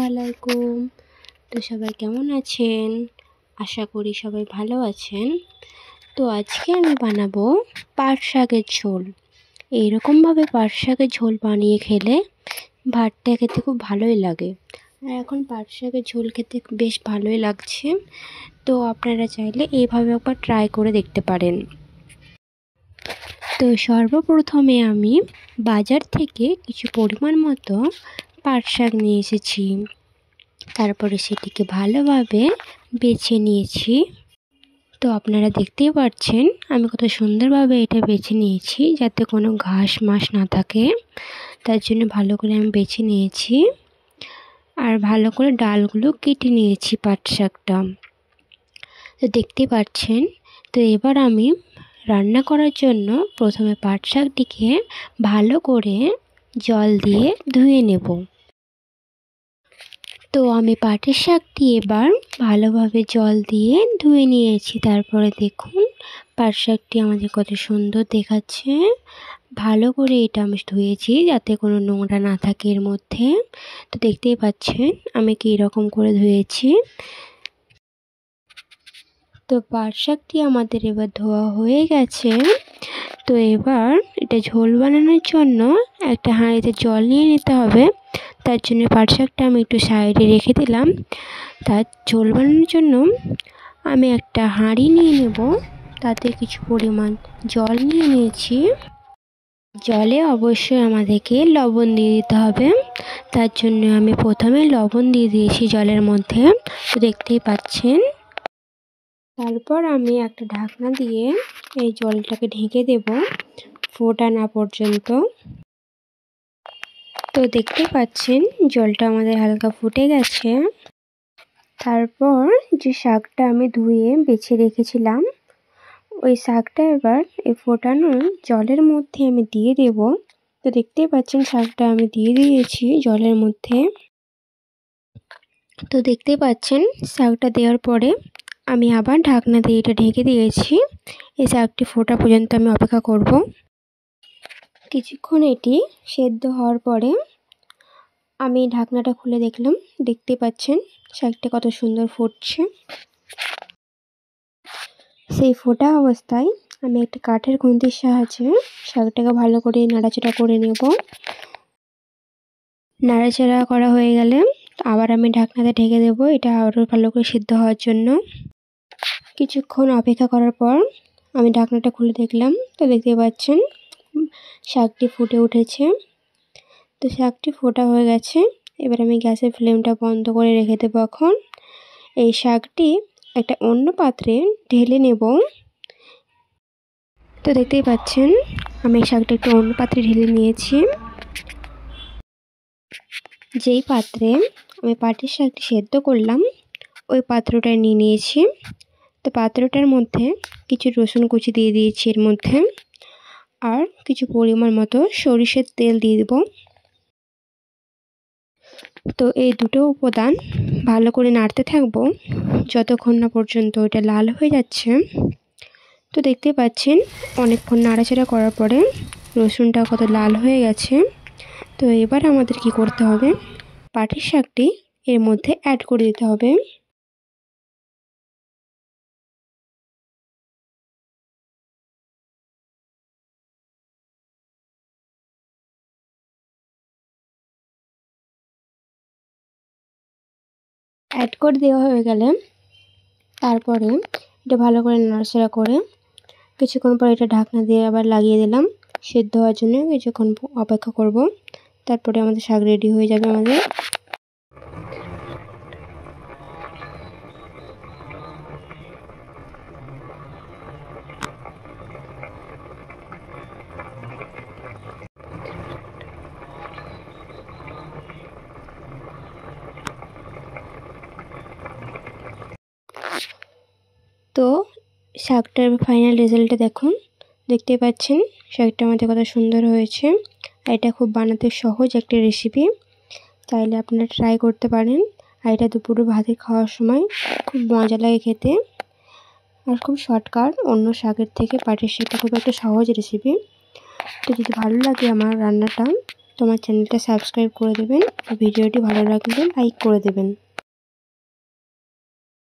আলাইকুম। তো সবাই কেমন আছেন? আশা করি সবাই ভালো আছেন। তো আজকে আমি বানাবো পাট শাকের ঝোল। এইরকমভাবে পাট শাকের ঝোল বানিয়ে খেলে ভাতটা খেতে খুব ভালোই লাগে। আর এখন পাট শাকের ঝোল খেতে বেশ ভালোই লাগছে। তো আপনারা চাইলে এইভাবে একবার ট্রাই করে দেখতে পারেন। তো সর্বপ্রথমে আমি বাজার থেকে কিছু পরিমাণ মতো পাট শাক নিয়ে এসেছি। তারপরে সেটিকে ভালোভাবে বেছে নিয়েছি। তো আপনারা দেখতেই পাচ্ছেন আমি কত সুন্দরভাবে এটা বেছে নিয়েছি, যাতে কোনো ঘাস মাস না থাকে। তার জন্য ভালো করে আমি বেছে নিয়েছি আর ভালো করে ডালগুলো কেটে নিয়েছি পাট শাকটা। তো দেখতেই পাচ্ছেন। তো এবার আমি রান্না করার জন্য প্রথমে পাট শাকটিকে ভালো করে জল দিয়ে ধুয়ে নেব। তো আমি পাটের শাকটি এবার ভালোভাবে জল দিয়ে ধুয়ে নিয়েছি। তারপরে দেখুন পাট শাকটি আমাদের কত সুন্দর দেখাচ্ছে। ভালো করে এটা আমি ধুয়েছি যাতে কোনো নোংরা না থাকে এর মধ্যে। তো দেখতেই পাচ্ছেন আমি কী রকম করে ধুয়েছি। তো পাট শাকটি আমাদের এবার ধোয়া হয়ে গেছে। তো এবার এটা ঝোল বানানোর জন্য একটা হাঁড়িতে জল নিয়ে নিতে হবে। তার জন্য পাট শাকটা আমি একটু সাইডে রেখে দিলাম। তার ঝোল বানানোর জন্য আমি একটা হাঁড়ি নিয়ে নেব, তাতে কিছু পরিমাণ জল নিয়ে নিয়েছি। জলে অবশ্যই আমাদেরকে লবণ দিয়ে দিতে হবে। তার জন্য আমি প্রথমে লবণ দিয়ে দিয়েছি জলের মধ্যে, তো দেখতেই পাচ্ছেন। তারপর আমি একটা ঢাকনা দিয়ে এই জলটাকে ঢেকে দেব ফোটা না পর্যন্ত। তো দেখতে পাচ্ছেন জলটা আমাদের হালকা ফুটে গেছে। তারপর যে শাকটা আমি ধুয়ে বেছে রেখেছিলাম, ওই শাকটা এবার এই ফোটানো জলের মধ্যে আমি দিয়ে দেব। তো দেখতেই পাচ্ছেন শাকটা আমি দিয়ে দিয়েছি জলের মধ্যে। তো দেখতেই পাচ্ছেন শাকটা দেওয়ার পরে আমি আবার ঢাকনা দিয়ে এটা ঢেকে দিয়েছি। এই শাকটি ফোটা পর্যন্ত আমি অপেক্ষা করব। কিছুক্ষণ এটি সেদ্ধ হওয়ার পরে আমি ঢাকনাটা খুলে দেখলাম। দেখতে পাচ্ছেন শাকটা কত সুন্দর ফুটছে। সেই ফোটা অবস্থায় আমি একটা কাঠের খুন্তির সাহায্যে শাকটাকে ভালো করে নাড়াচাড়া করে নেব। নাড়াচাড়া করা হয়ে গেলে আবার আমি ঢাকনাতে ঢেকে দেব, এটা আরও ভালো করে সিদ্ধ হওয়ার জন্য। কিছুক্ষণ অপেক্ষা করার পর আমি ঢাকনাটা খুলে দেখলাম। তো দেখতে পাচ্ছেন শাকটি ফুটে উঠেছে। তো শাকটি ফোটা হয়ে গেছে। এবার আমি গ্যাসের ফ্লেমটা বন্ধ করে রেখে দেবো। এখন এই শাকটি একটা অন্য পাত্রে ঢেলে নেব। তো দেখতেই পাচ্ছেন আমি এই শাকটা একটু অন্য পাত্রে ঢেলে নিয়েছি। যেই পাত্রে আমি পাটের শাকটি সেদ্ধ করলাম ওই পাত্রটা নিয়ে নিয়েছি। তো পাত্রটার মধ্যে কিছু রসুন কুচি দিয়ে দিয়েছি এর মধ্যে, আর কিছু পরিমাণ মতো সরিষার তেল দিয়ে দেব। তো এই দুটো উপাদান ভালো করে নাড়তে থাকবো যতক্ষণ না পর্যন্ত এটা লাল হয়ে যাচ্ছে। তো দেখতে পাচ্ছেন অনেকক্ষণ নাড়াচাড়া করার পরে রসুনটা কত লাল হয়ে গেছে। তো এবার আমাদের কি করতে হবে, পাটের শাকটি এর মধ্যে অ্যাড করে দিতে হবে। অ্যাড করে দেওয়া হয়ে গেলে তারপরে এটা ভালো করে নাড়াচাড়া করে কিছুক্ষণ পর এটা ঢাকনা দিয়ে আবার লাগিয়ে দিলাম সেদ্ধ হওয়ার জন্য। কিছুক্ষণ অপেক্ষা করব, তারপরে আমাদের শাক রেডি হয়ে যাবে আমাদের। তো শাকটার ফাইনাল রেজাল্টটা দেখুন। দেখতেই পাচ্ছেন শাকটা আমাদের কত সুন্দর হয়েছে। আর এটা খুব বানাতে সহজ একটা রেসিপি, চাইলে আপনারা ট্রাই করতে পারেন। আর এটা দুপুরে ভাতে খাওয়ার সময় খুব মজা লাগে খেতে, আর খুব শর্টকাট। অন্য শাকের থেকে পাটের শাকটা খুব একটা সহজ রেসিপি। তো যদি ভালো লাগে আমার রান্নাটা, তোমার চ্যানেলটা সাবস্ক্রাইব করে দেবেন। ভিডিওটি ভালো লাগলে লাইক করে দেবেন।